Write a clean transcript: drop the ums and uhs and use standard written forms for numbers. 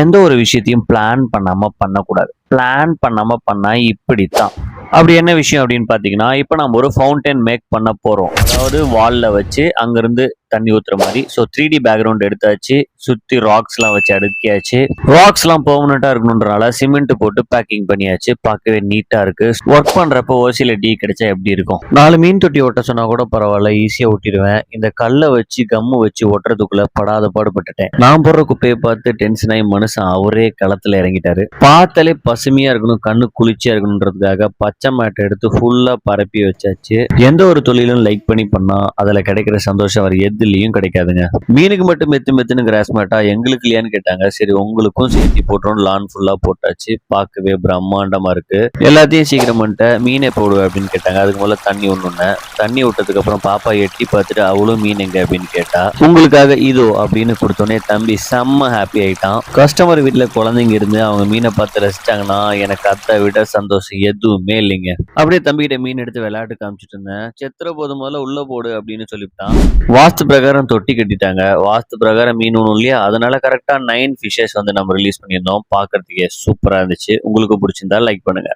எந்த ஒரு விஷயத்தையும் பிளான் பண்ணாம பண்ணக்கூடாது. பிளான் பண்ணாம பண்ணா இப்படித்தான். அப்படி என்ன விஷயம் அப்படின்னு பார்த்தீங்கன்னா, இப்ப நம்ம ஒரு ஃபவுண்டைன் மேக் பண்ண போறோம். அதாவது வால்ல வச்சு அங்கருந்து தண்ணி ஊத்துற மாரி. ஸோ 3டி பேக்ரவுண்ட் எடுத்தாச்சு. சுத்தி ராக்ஸ்லாம் வச்சு அடுக்கியாச்சு. ராக்ஸ்லாம் பெர்மனன்ட்டா இருக்கணுன்றனால சிமெண்ட் போட்டு பேக்கிங் பண்ணியாச்சு. பார்க்கவே நீட்டா இருக்கு. ஒர்க் பண்றப்போ ஓசியில டீ கிடைச்சா எப்படி இருக்கும்? 4 மீன் தொட்டி ஒட்ட சொன்னா கூட பரவாயில்ல. ஈஸியா ஒட்டிடுவேன். இந்த கல்ல வச்சு கம்மு வச்சு ஒட்டுறதுக்குள்ள படாத பாடுபட்டுட்டேன். நான் போடுற குப்பையை பார்த்து டென்ஷன் ஆகி மனுஷன் அவரே களத்துல இறங்கிட்டாரு. பார்த்தாலே பசுமையா இருக்கணும், கண்ணு குளிர்ச்சியா இருக்கணுன்றதுக்காக பச்சை மேட்டை எடுத்து ஃபுல்லா பரப்பி வச்சாச்சு. எந்த ஒரு தொழிலும் லைக் பண்ணி பண்ணா அதுல கிடைக்கிற சந்தோஷம் வேற எதுலயும் கிடைக்காதுங்க. மீனுக்கு மட்டும் மெத்து மெத்துன்னு கிராஸ் மேட்டா, எங்களுக்கு இல்லையான்னு கேட்டாங்க. சரி உங்களுக்கும் சேர்த்து போட்டுரும். லான் ஃபுல்லா போட்டாச்சு. பார்க்கவே பிரம்மாண்டமா இருக்கு. எல்லாத்தையும் சீக்கிரம் பண்ணிட்ட. மீனை போடுவேன் அப்படின்னு கேட்டாங்க. அதுக்கு முதல்ல தண்ணி ஒண்ணுன்னு தண்ணி விட்டதுக்கு அப்புறம் பாப்பா எட்டி பார்த்துட்டு அவளும் மீன் எங்க அப்படின்னு கேட்டா. உங்களுக்காக இதோ அப்படின்னு கொடுத்தோன்னே தம்பி செம்ம ஹாப்பி ஆயிட்டான். கஸ்டமர் வீட்டுல குழந்தைங்க இருந்து அவங்க மீனை பார்த்து ரசிச்சாங்கன்னா எனக்கு அதை விட சந்தோஷம் எதுவுமே இல்லைங்க. அப்படியே தம்பிகிட்ட மீன் எடுத்து விளையாட்டு காமிச்சிட்டு இருந்தேன். செத்துற போது முதல்ல உள்ள போடு அப்படின்னு சொல்லிவிட்டான். வாஸ்து பிரகாரம் தொட்டி கட்டிட்டாங்க. வாஸ்து பிரகாரம் மீன் ஒண்ணும் இல்லையா, அதனால கரெக்டா 9 ஃபிஷஸ் வந்து நம்ம ரிலீஸ் பண்ணியிருந்தோம். பார்க்கறதுக்கே சூப்பரா இருந்துச்சு. உங்களுக்கு பிடிச்சிருந்தா லைக் பண்ணுங்க.